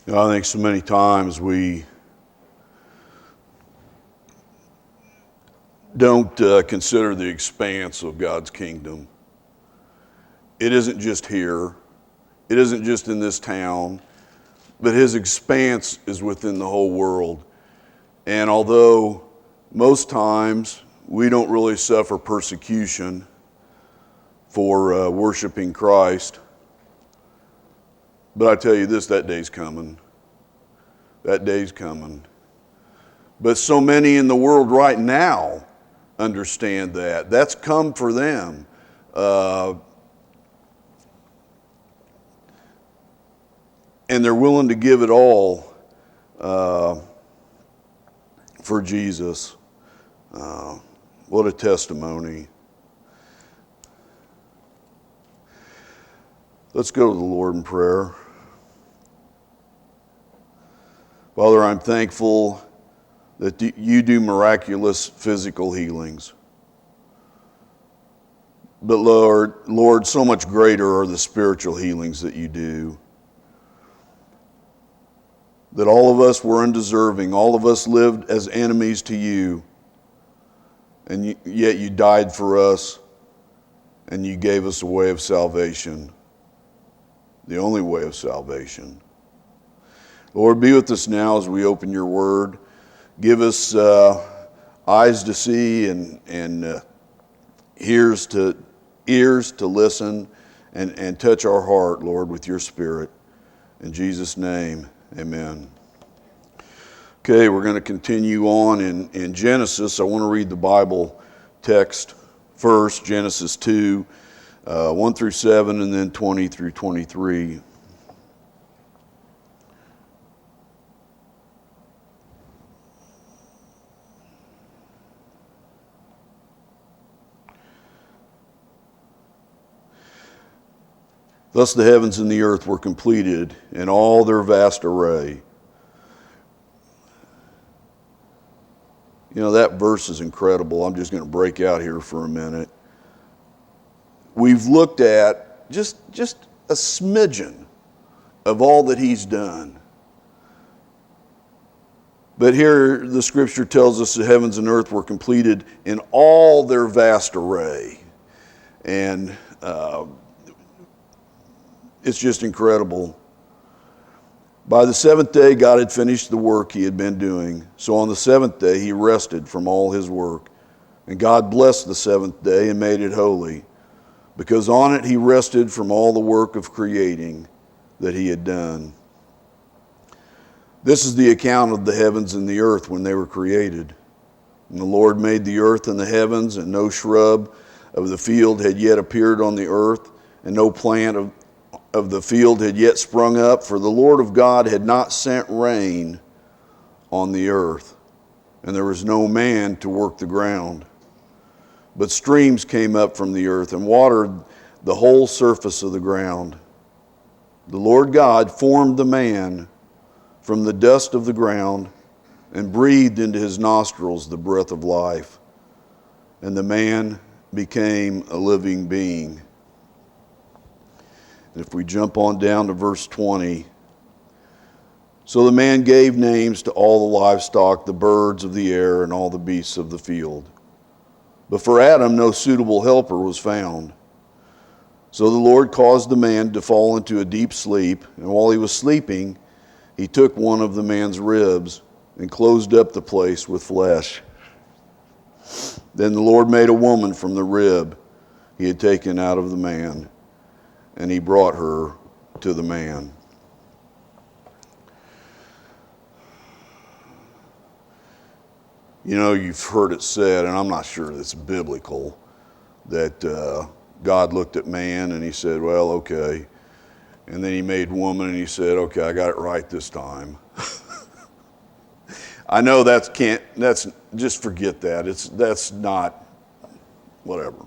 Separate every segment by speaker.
Speaker 1: I think so many times we don't consider the expanse of God's kingdom. It isn't just here. It isn't just in this town, but his expanse is within the whole world. And although most times we don't really suffer persecution for worshiping Christ, but I tell you this, that day's coming. That day's coming. But so many in the world right now understand that. That's come for them. And they're willing to give it all for Jesus. What a testimony. Let's go to the Lord in prayer. Father, I'm thankful that you do miraculous physical healings. But Lord, so much greater are the spiritual healings that you do. That all of us were undeserving. All of us lived as enemies to you. And yet you died for us. And you gave us a way of salvation. The only way of salvation. Lord, be with us now as we open your word. Give us eyes to see and ears to listen and touch our heart, Lord, with your spirit. In Jesus' name, amen. Okay, we're going to continue on in Genesis. I want to read the Bible text first, Genesis 2, 1 through 7, and then 20 through 23. Thus the heavens and the earth were completed in all their vast array. You know, that verse is incredible. I'm just going to break out here for a minute. We've looked at just a smidgen of all that he's done. But here the scripture tells us the heavens and earth were completed in all their vast array. And it's just incredible. By the seventh day, God had finished the work he had been doing. So on the seventh day, he rested from all his work. And God blessed the seventh day and made it holy, because on it he rested from all the work of creating that he had done. This is the account of the heavens and the earth when they were created. And the Lord made the earth and the heavens, and no shrub of the field had yet appeared on the earth, and no plant of the field had yet sprung up, for the Lord of God had not sent rain on the earth, and there was no man to work the ground. But streams came up from the earth and watered the whole surface of the ground. The Lord God formed the man from the dust of the ground and breathed into his nostrils the breath of life, and the man became a living being. If we jump on down to verse 20. So the man gave names to all the livestock, the birds of the air, and all the beasts of the field. But for Adam no suitable helper was found. So the Lord caused the man to fall into a deep sleep, and while he was sleeping, he took one of the man's ribs and closed up the place with flesh. Then the Lord made a woman from the rib he had taken out of the man, and he brought her to the man. You know, you've heard it said, and I'm not sure it's biblical, that God looked at man and he said, well, okay. And then he made woman and he said, okay, I got it right this time. I know that's just forget that. That's not, whatever.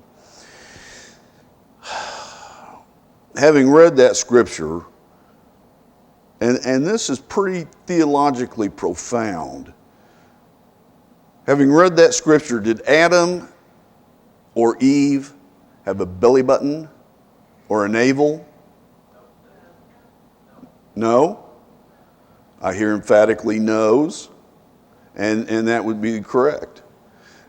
Speaker 1: Having read that scripture, and this is pretty theologically profound. Having read that scripture, did Adam or Eve have a belly button or a navel? No? I hear emphatically no's, and that would be correct.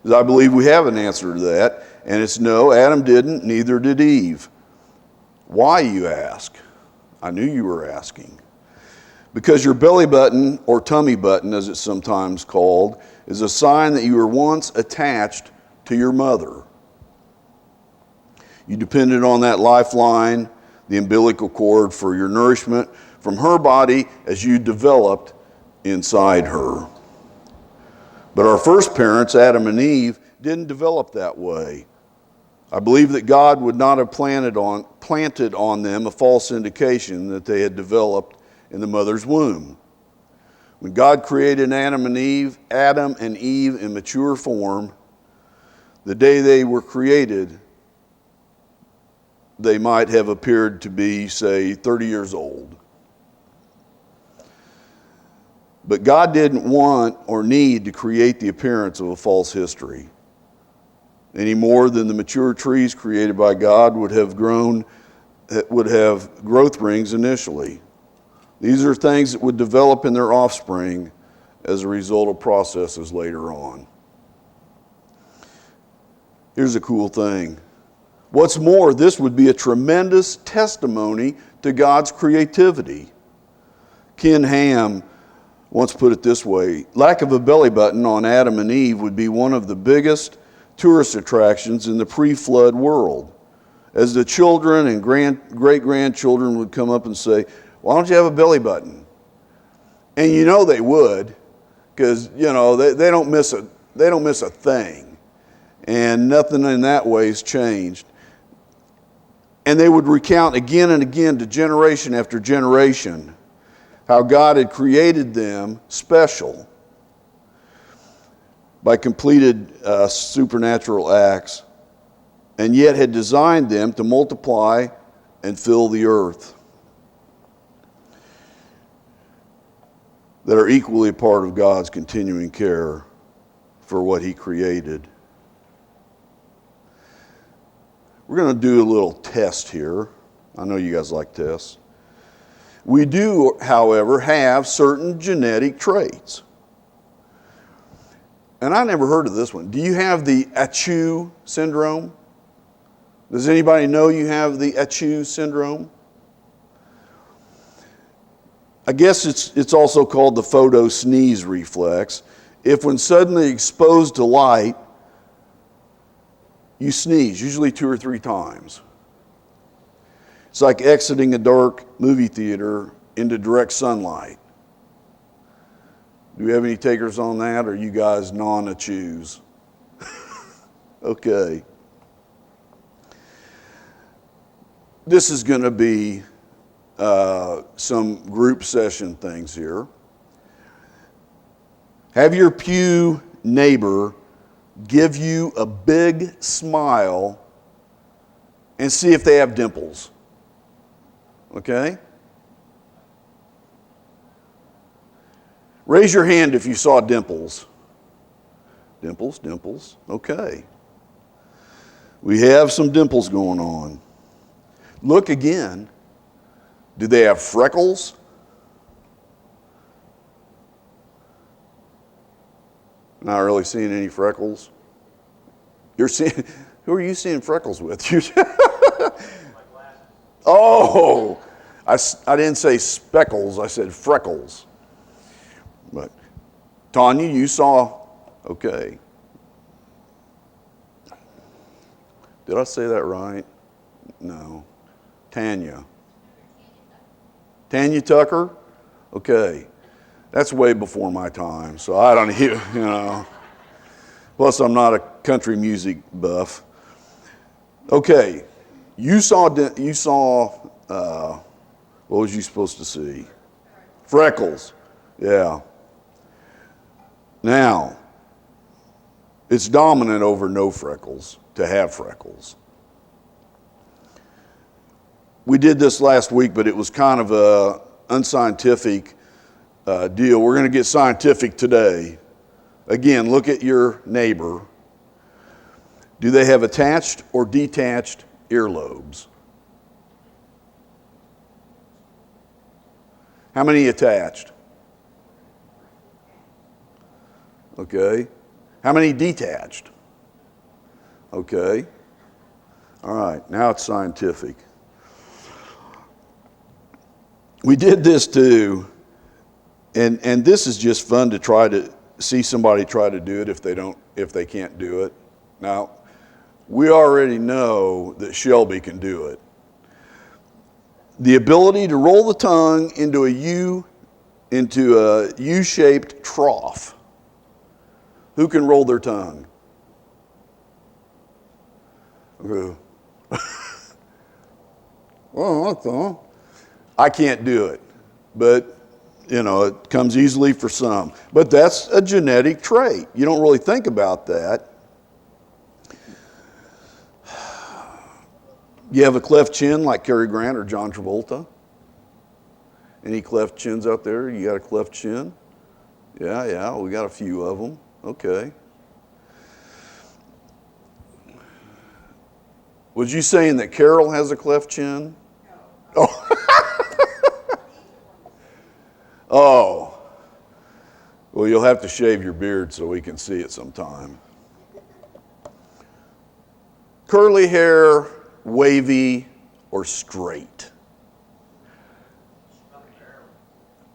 Speaker 1: Because I believe we have an answer to that, and it's no, Adam didn't, neither did Eve. Why, you ask? I knew you were asking. Because your belly button, or tummy button as it's sometimes called, is a sign that you were once attached to your mother. You depended on that lifeline, the umbilical cord, for your nourishment from her body as you developed inside her. But our first parents, Adam and Eve, didn't develop that way. I believe that God would not have planted on them a false indication that they had developed in the mother's womb. When God created Adam and Eve in mature form, the day they were created, they might have appeared to be, say, 30 years old. But God didn't want or need to create the appearance of a false history any more than the mature trees created by God would have growth rings initially. These are things that would develop in their offspring as a result of processes later on. Here's a cool thing. What's more, this would be a tremendous testimony to God's creativity. Ken Ham once put it this way: lack of a belly button on Adam and Eve would be one of the biggest tourist attractions in the pre-flood world. As the children and great-grandchildren would come up and say, "Why don't you have a belly button?" And you know they would, because they don't miss a thing, and nothing in that way has changed. And they would recount again and again to generation after generation how God had created them special by completed supernatural acts, and yet had designed them to multiply and fill the earth, that are equally a part of God's continuing care for what He created. We're going to do a little test here. I know you guys like tests. We do, however, have certain genetic traits. And I never heard of this one. Do you have the Achu syndrome? Does anybody know you have the Achu syndrome? I guess it's also called the photo sneeze reflex. If when suddenly exposed to light, you sneeze, usually 2 or 3 times. It's like exiting a dark movie theater into direct sunlight. Do we have any takers on that, or are you guys non-achus? Okay. This is going to be some group session things here. Have your pew neighbor give you a big smile and see if they have dimples. Okay? Raise your hand if you saw dimples. Dimples, dimples. Okay. We have some dimples going on. Look again. Do they have freckles? Not really seeing any freckles. You're seeing, who are you seeing freckles with? Oh, I didn't say speckles, I said freckles. But Tanya, you saw, okay. Did I say that right? No. Tanya. Tanya Tucker? Okay. That's way before my time, so I don't even, Plus, I'm not a country music buff. Okay. You saw, what was you supposed to see? Freckles. Yeah. Now, it's dominant over no freckles to have freckles. We did this last week, but it was kind of a unscientific deal. We're going to get scientific today. Again, look at your neighbor. Do they have attached or detached earlobes? How many attached? Okay. How many detached? Okay. All right, now it's scientific. We did this too, and this is just fun to try to see somebody try to do it if they can't do it. Now, we already know that Shelby can do it. The ability to roll the tongue into a U-shaped trough. Who can roll their tongue? Well, I can't do it, but it comes easily for some. But that's a genetic trait. You don't really think about that. You have a cleft chin like Cary Grant or John Travolta? Any cleft chins out there? You got a cleft chin? Yeah, we got a few of them. Okay. Was you saying that Carol has a cleft chin? No. Oh. Well, you'll have to shave your beard so we can see it sometime. Curly hair, wavy, or straight?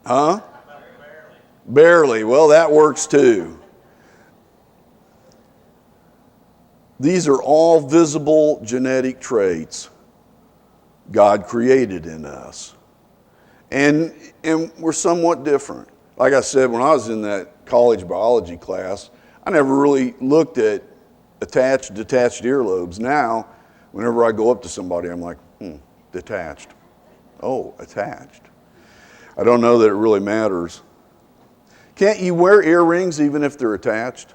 Speaker 1: Huh? Barely. Well, that works too. These are all visible genetic traits God created in us. And we're somewhat different. Like I said, when I was in that college biology class, I never really looked at attached, detached earlobes. Now, whenever I go up to somebody, I'm like, detached. Oh, attached. I don't know that it really matters. Can't you wear earrings even if they're attached?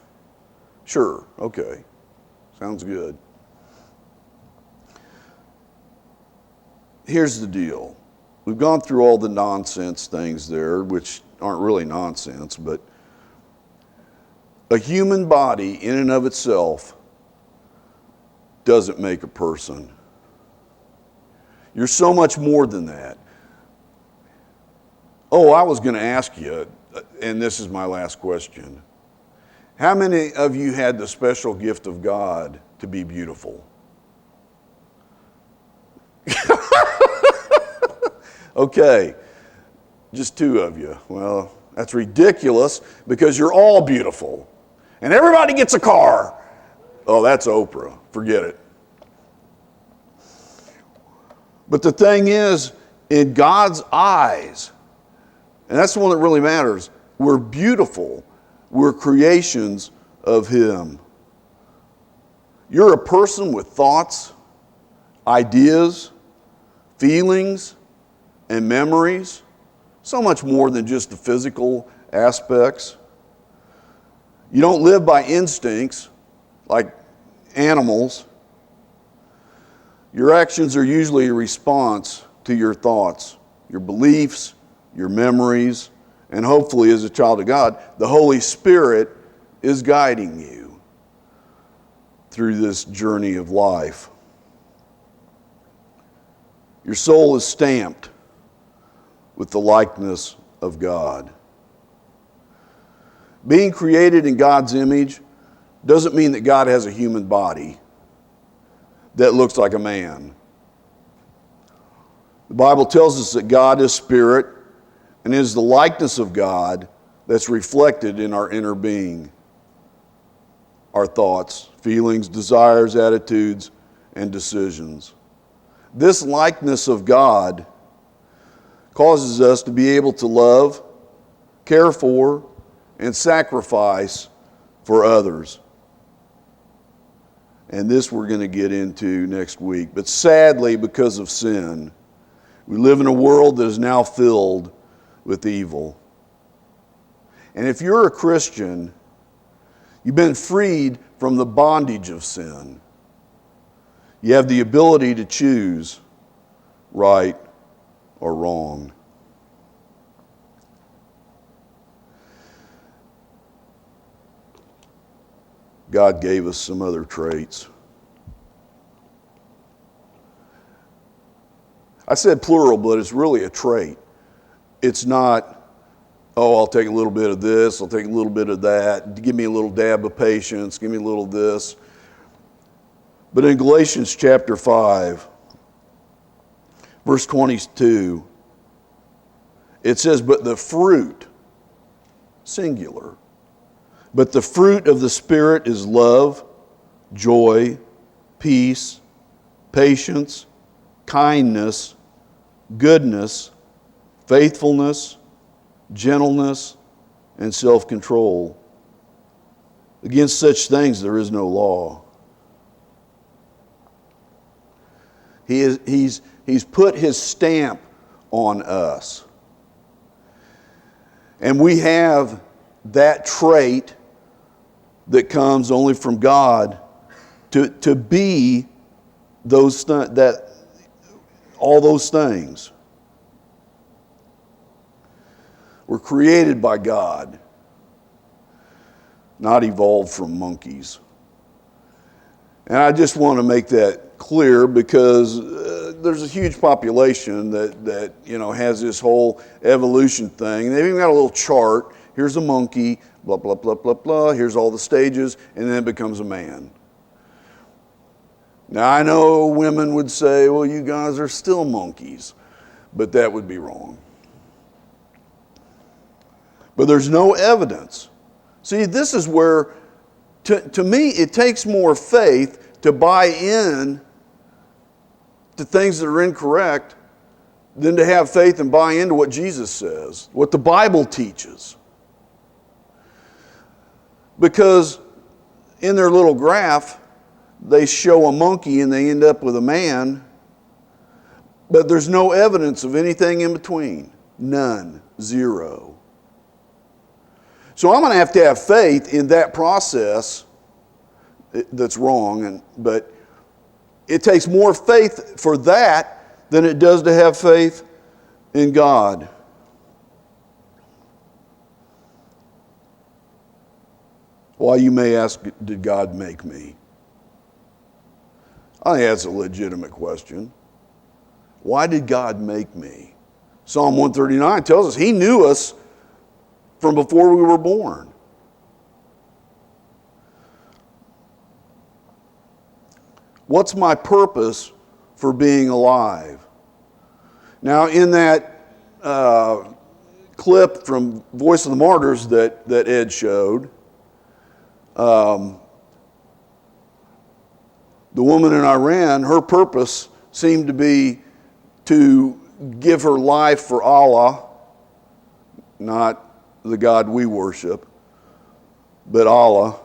Speaker 1: Sure, okay. Sounds good. Here's the deal. We've gone through all the nonsense things there, which aren't really nonsense, but a human body in and of itself doesn't make a person. You're so much more than that. Oh, I was going to ask you, and this is my last question. How many of you had the special gift of God to be beautiful? Okay, just 2 of you. Well, that's ridiculous because you're all beautiful. And everybody gets a car. Oh, that's Oprah. Forget it. But the thing is, in God's eyes, and that's the one that really matters, we're beautiful. We're creations of Him. You're a person with thoughts, ideas, feelings, and memories. So much more than just the physical aspects. You don't live by instincts like animals. Your actions are usually a response to your thoughts, your beliefs, your memories, and hopefully as a child of God, the Holy Spirit is guiding you through this journey of life. Your soul is stamped with the likeness of God. Being created in God's image doesn't mean that God has a human body that looks like a man. The Bible tells us that God is spirit, and it is the likeness of God that's reflected in our inner being. Our thoughts, feelings, desires, attitudes, and decisions. This likeness of God causes us to be able to love, care for, and sacrifice for others. And this we're going to get into next week. But sadly, because of sin, we live in a world that is now filled with evil. And if you're a Christian, you've been freed from the bondage of sin. You have the ability to choose right or wrong. God gave us some other traits. I said plural, but it's really a trait. It's not Oh, I'll take a little bit of this, I'll take a little bit of that. Give me a little dab of patience, give me a little of this. But in Galatians chapter 5, verse 22, it says, but the fruit, singular, but the fruit of the Spirit is love, joy, peace, patience, kindness, goodness, faithfulness, gentleness, and self-control. Against such things there is no law. He's put his stamp on us. And we have that trait that comes only from God to be all those things. We're created by God, not evolved from monkeys. And I just want to make that clear because there's a huge population that has this whole evolution thing. They've even got a little chart. Here's a monkey, blah, blah, blah, blah, blah. Here's all the stages, and then it becomes a man. Now, I know women would say, well, you guys are still monkeys, but that would be wrong. But there's no evidence. See, this is where, to me, it takes more faith to buy in to things that are incorrect than to have faith and buy into what Jesus says, what the Bible teaches. Because in their little graph, they show a monkey and they end up with a man, but there's no evidence of anything in between. None. Zero. So I'm going to have faith in that process that's wrong, but it takes more faith for that than it does to have faith in God. Why, you may ask, did God make me? I think that's a legitimate question. Why did God make me? Psalm 139 tells us he knew us from before we were born. What's my purpose for being alive? Now, in that clip from Voice of the Martyrs that Ed showed, the woman in Iran, her purpose seemed to be to give her life for Allah, not the God we worship, but Allah.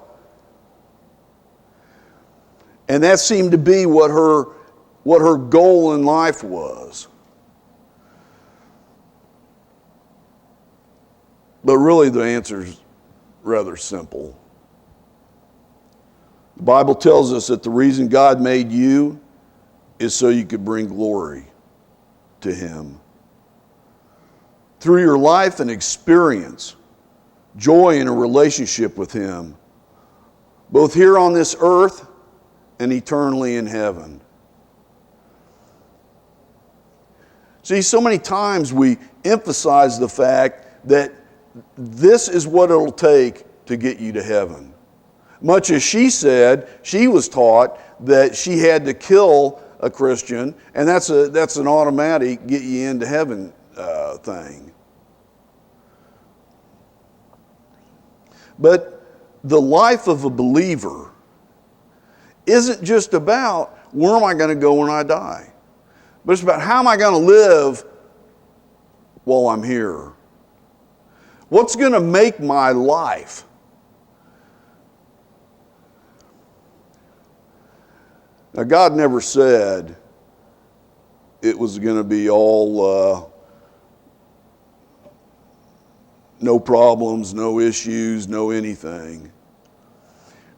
Speaker 1: And that seemed to be what her goal in life was. But really the answer is rather simple. The Bible tells us that the reason God made you is so you could bring glory to him. Through your life and experience, joy in a relationship with him, both here on this earth and eternally in heaven. See, so many times we emphasize the fact that this is what it'll take to get you to heaven. Much as she said, she was taught that she had to kill a Christian, and that's an automatic get you into heaven thing. But the life of a believer isn't just about where am I going to go when I die, but it's about how am I going to live while I'm here. What's going to make my life? Now, God never said it was going to be all no problems, no issues, no anything.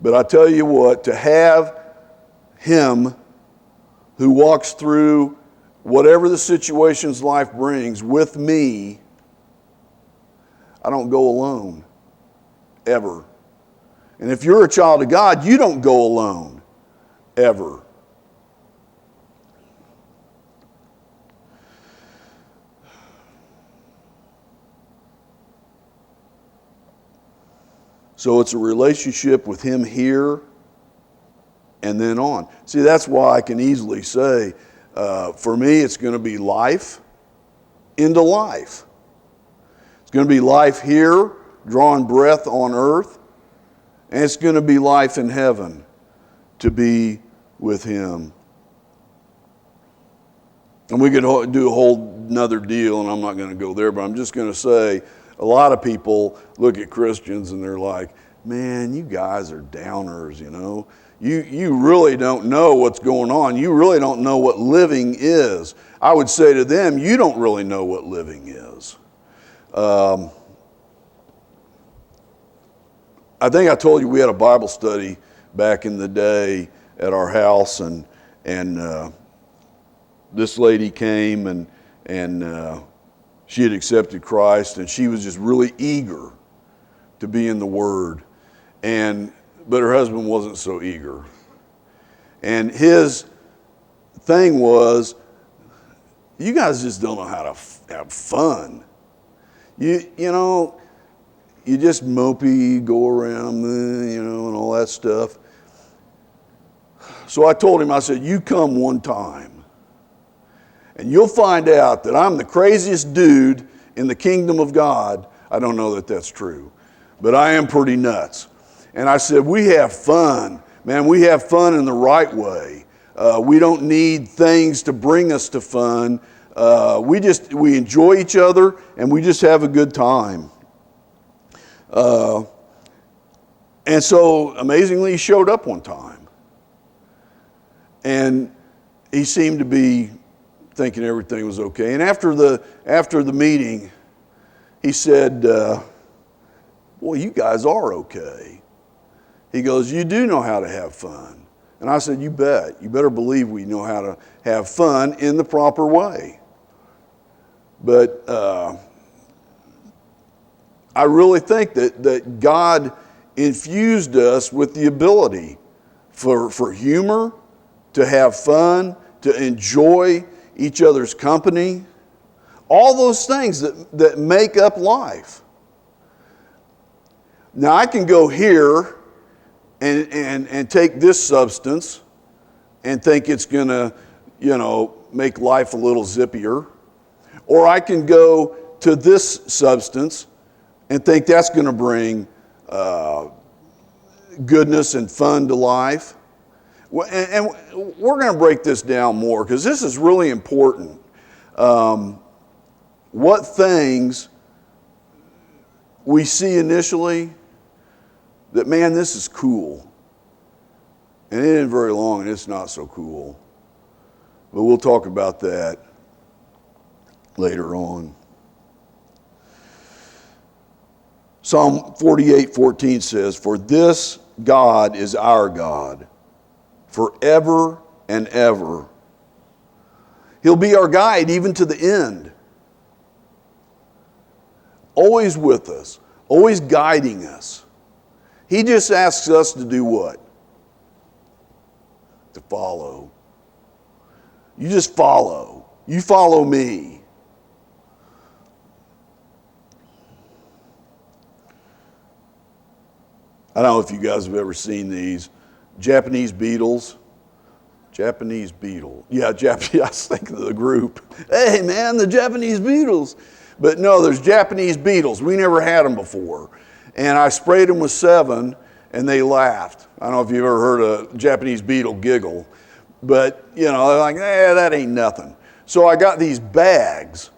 Speaker 1: But I tell you what, to have him who walks through whatever the situations life brings with me, I don't go alone, ever. And if you're a child of God, you don't go alone, ever. So it's a relationship with him here and then on. See, that's why I can easily say, for me, it's going to be life into life. It's going to be life here, drawing breath on earth, and it's going to be life in heaven to be with him. And we could do a whole another deal, and I'm not going to go there, but I'm just going to say a lot of people look at Christians and they're like, man, you guys are downers, you know. You really don't know what's going on. You really don't know what living is. I would say to them, you don't really know what living is. I think I told you we had a Bible study back in the day at our house, and this lady came and she had accepted Christ, and she was just really eager to be in the Word, but her husband wasn't so eager. And his thing was, you guys just don't know how to have fun. You know, you just mopey, go around, you know, and all that stuff. So I told him, I said, you come one time, and you'll find out that I'm the craziest dude in the kingdom of God. I don't know that that's true, but I am pretty nuts. And I said, we have fun. Man, we have fun in the right way. We don't need things to bring us to fun. We enjoy each other, and we just have a good time. And so, amazingly, he showed up one time. And he seemed to be thinking everything was okay. And after the meeting, he said, boy, you guys are okay. He goes, you do know how to have fun. And I said, you bet. You better believe we know how to have fun in the proper way. But I really think that God infused us with the ability for humor, to have fun, to enjoy each other's company, all those things that make up life. Now I can go here and take this substance and think it's going to, you know, make life a little zippier. Or I can go to this substance and think that's going to bring goodness and fun to life. And we're going to break this down more because this is really important. What things we see initially that, man, this is cool. And it isn't very long and it's not so cool. But we'll talk about that later on. Psalm 48:14 says, for this God is our God, forever and ever. He'll be our guide even to the end. Always with us, always guiding us. He just asks us to do what? To follow. You just follow. You follow me. I don't know if you guys have ever seen these Japanese beetles. Japanese beetle. Yeah, Japanese. I was thinking of the group. Hey, man, the Japanese beetles. But no, there's Japanese beetles. We never had them before. And I sprayed them with 7, and they laughed. I don't know if you've ever heard a Japanese beetle giggle. But, you know, they're like, that ain't nothing. So I got these bags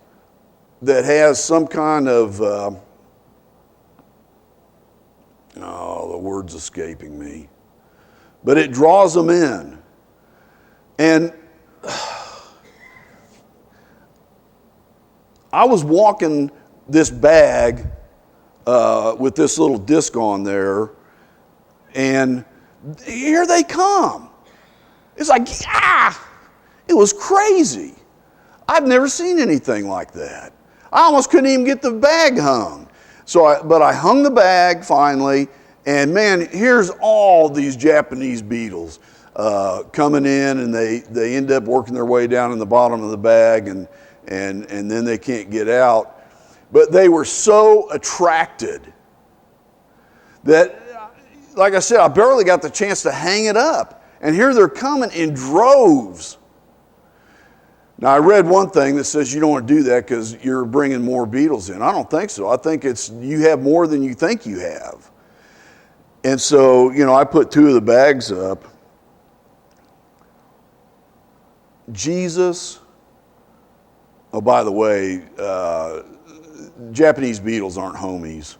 Speaker 1: that has some kind of, the word's escaping me. But it draws them in. And I was walking this bag with this little disc on there, and here they come. It's like, it was crazy. I've never seen anything like that. I almost couldn't even get the bag hung. But I hung the bag finally, and man, here's all these Japanese beetles coming in, and they end up working their way down in the bottom of the bag, and then they can't get out. But they were so attracted that, like I said, I barely got the chance to hang it up. And here they're coming in droves. Now, I read one thing that says you don't want to do that because you're bringing more beetles in. I don't think so. I think it's you have more than you think you have. And so, I put 2 of the bags up. Jesus, oh, by the way, Japanese beetles aren't homies.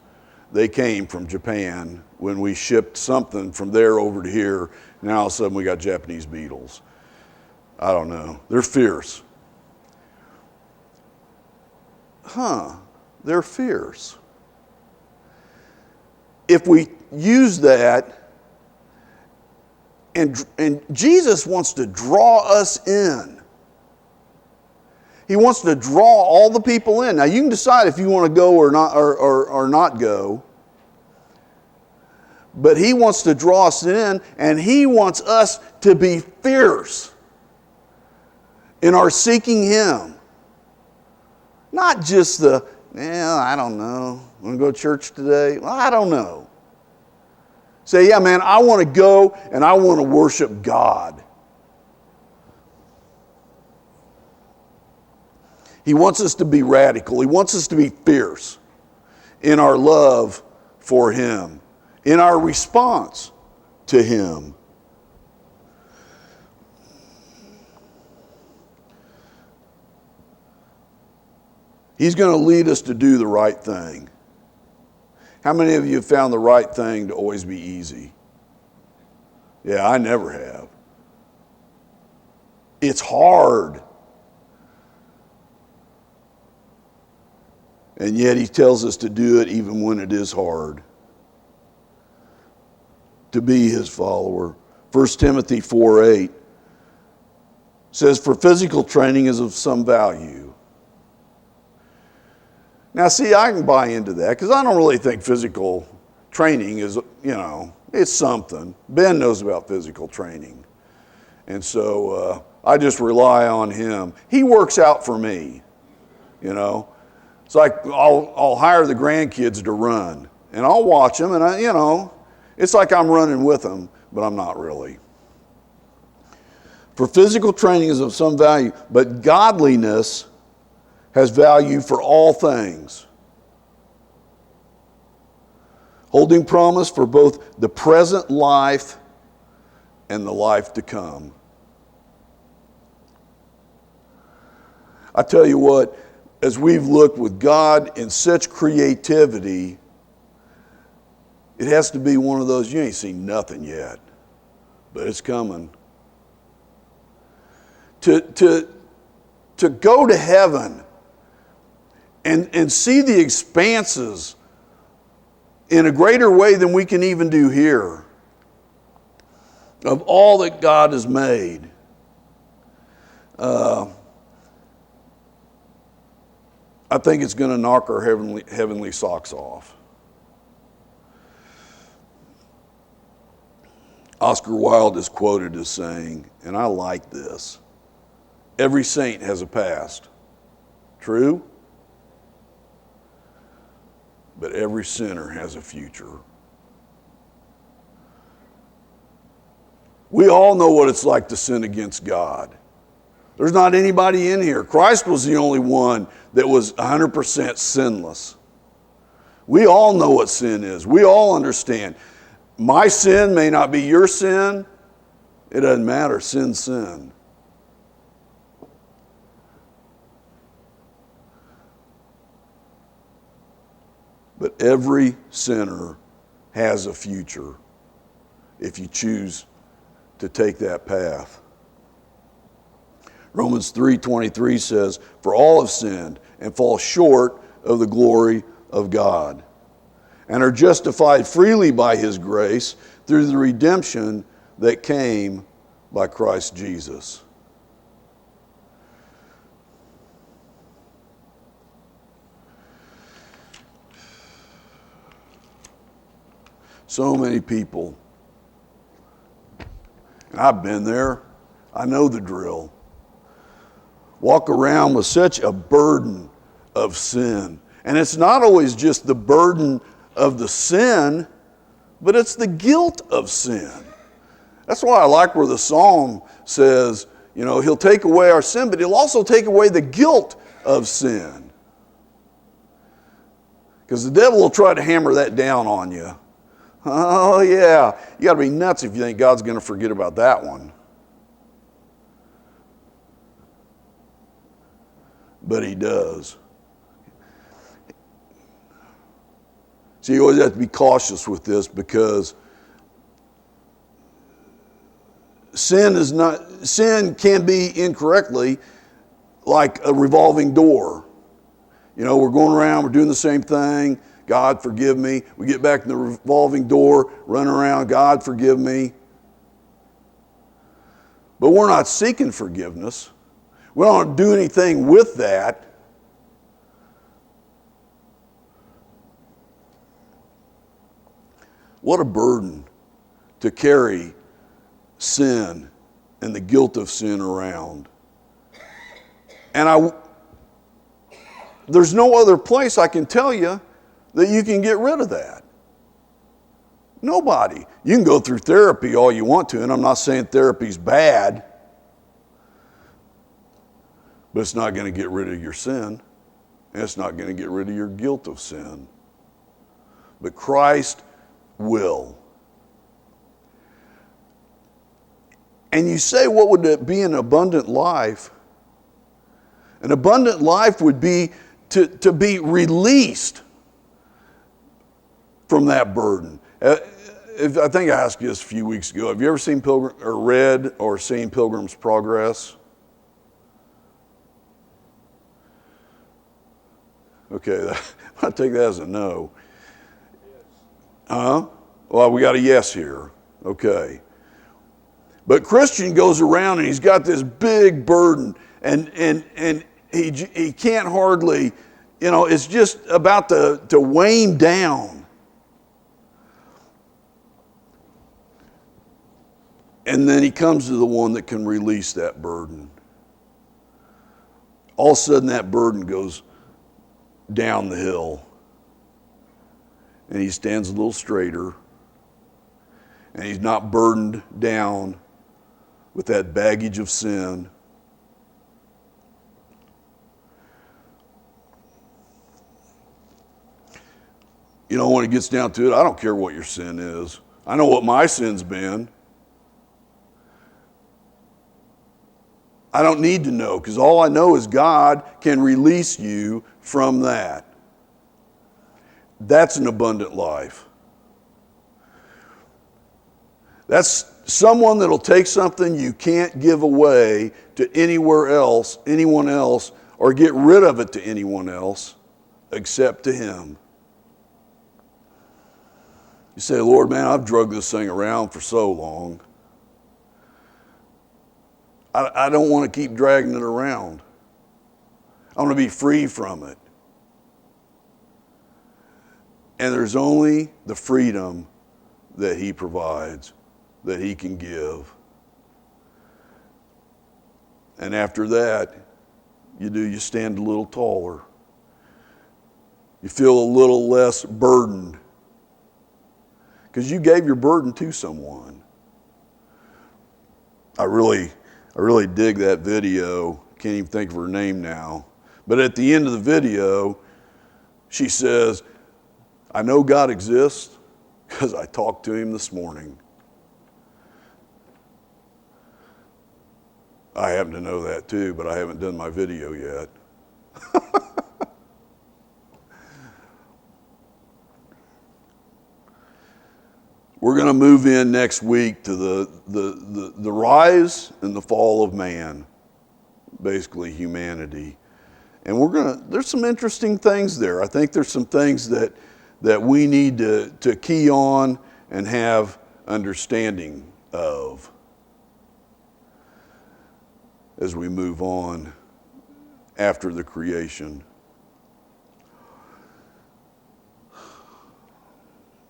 Speaker 1: They came from Japan when we shipped something from there over to here. Now all of a sudden we got Japanese beetles. I don't know. They're fierce. They're fierce. If we use that, and Jesus wants to draw us in. He wants to draw all the people in. Now you can decide if you want to go or not go. But he wants to draw us in, and he wants us to be fierce in our seeking him. Not just I don't know. Want to go to church today? Well, I don't know. Say, yeah, man, I want to go and I want to worship God. He wants us to be radical. He wants us to be fierce in our love for him, in our response to him. He's going to lead us to do the right thing. How many of you have found the right thing to always be easy? Yeah, I never have. It's hard. And yet he tells us to do it even when it is hard. To be his follower. 1 Timothy 4:8 says, for physical training is of some value. Now, see, I can buy into that because I don't really think physical training is, it's something. Ben knows about physical training. And so I just rely on him. He works out for me, It's like I'll hire the grandkids to run, and I'll watch them, and it's like I'm running with them, but I'm not really. For physical training is of some value, but godliness has value for all things, holding promise for both the present life and the life to come. I tell you what, as we've looked with God in such creativity, it has to be one of those, you ain't seen nothing yet, but it's coming. To go to heaven and see the expanses in a greater way than we can even do here of all that God has made. I think it's going to knock our heavenly socks off. Oscar Wilde is quoted as saying, and I like this, every saint has a past. True? But every sinner has a future. We all know what it's like to sin against God. There's not anybody in here. Christ was the only one that was 100% sinless. We all know what sin is. We all understand. My sin may not be your sin. It doesn't matter. Sin's sin. But every sinner has a future if you choose to take that path. Romans 3:23 says, for all have sinned and fall short of the glory of God, and are justified freely by his grace through the redemption that came by Christ Jesus. So many people, and I've been there, I know the drill, walk around with such a burden of sin. And it's not always just the burden of the sin, but it's the guilt of sin. That's why I like where the psalm says, you know, he'll take away our sin, but he'll also take away the guilt of sin. Because the devil will try to hammer that down on you. Oh yeah, you got to be nuts if you think God's going to forget about that one. But he does. So you always have to be cautious with this, because sin can be incorrectly like a revolving door. You know, we're going around, we're doing the same thing. God, forgive me. We get back in the revolving door, run around, God, forgive me. But we're not seeking forgiveness. We don't do anything with that. What a burden to carry sin and the guilt of sin around. And there's no other place I can tell you that you can get rid of that. Nobody. You can go through therapy all you want to, and I'm not saying therapy's bad, but it's not going to get rid of your sin, and it's not going to get rid of your guilt of sin. But Christ will. And you say, what would it be an abundant life? An abundant life would be to be released from that burden. I think I asked you this a few weeks ago. Have you ever seen read or seen Pilgrim's Progress? Okay, I'll take that as a no. Well, we got a yes here. Okay. But Christian goes around and he's got this big burden, and he can't hardly, you know, it's just about to weigh him down. And then he comes to the one that can release that burden. All of a sudden that burden goes down the hill. And he stands a little straighter. And he's not burdened down with that baggage of sin. You know, when it gets down to it, I don't care what your sin is. I know what my sin's been. I don't need to know, because all I know is God can release you from that. That's an abundant life. That's someone that'll take something you can't give away to anyone else, or get rid of it to anyone else, except to Him. You say, Lord, man, I've drugged this thing around for so long. I don't want to keep dragging it around. I want to be free from it. And there's only the freedom that He provides, that He can give. And after that, you stand a little taller. You feel a little less burdened, because you gave your burden to someone. I really dig that video. Can't even think of her name now. But at the end of the video, she says, I know God exists because I talked to Him this morning. I happen to know that too, but I haven't done my video yet. We're going to move in next week to the rise and the fall of man, basically humanity. And there's some interesting things there. I think there's some things that we need to key on and have understanding of as we move on after the creation.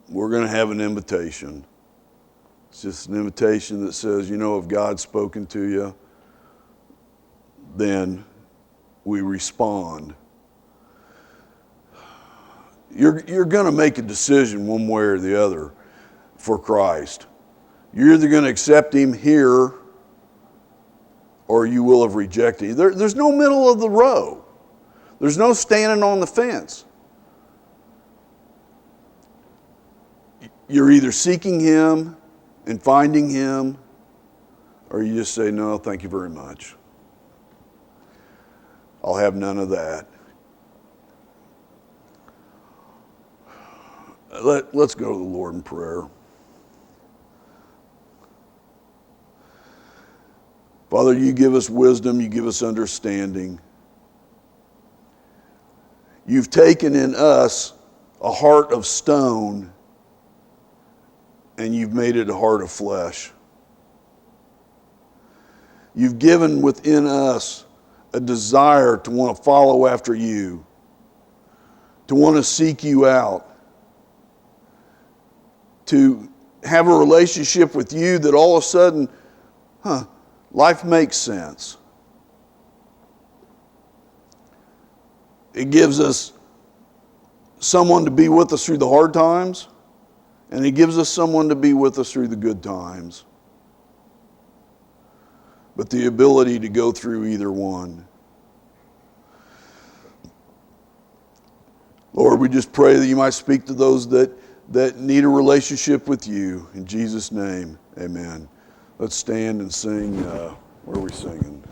Speaker 1: We're going to have an invitation. It's just an invitation that says, if God's spoken to you, then we respond. You're going to make a decision one way or the other. for Christ. You're either going to accept him here or you will have rejected him. There's no middle of the road. There's no standing on the fence. You're either seeking him and finding him, or you just say, no, thank you very much. I'll have none of that. Let's go to the Lord in prayer. Father, you give us wisdom, you give us understanding. You've taken in us a heart of stone and you've made it a heart of flesh. You've given within us a desire to want to follow after you, to want to seek you out, to have a relationship with you that all of a sudden, life makes sense. It gives us someone to be with us through the hard times, and it gives us someone to be with us through the good times. But the ability to go through either one. Lord, we just pray that you might speak to those that need a relationship with you. In Jesus' name, amen. Let's stand and sing. Where are we singing?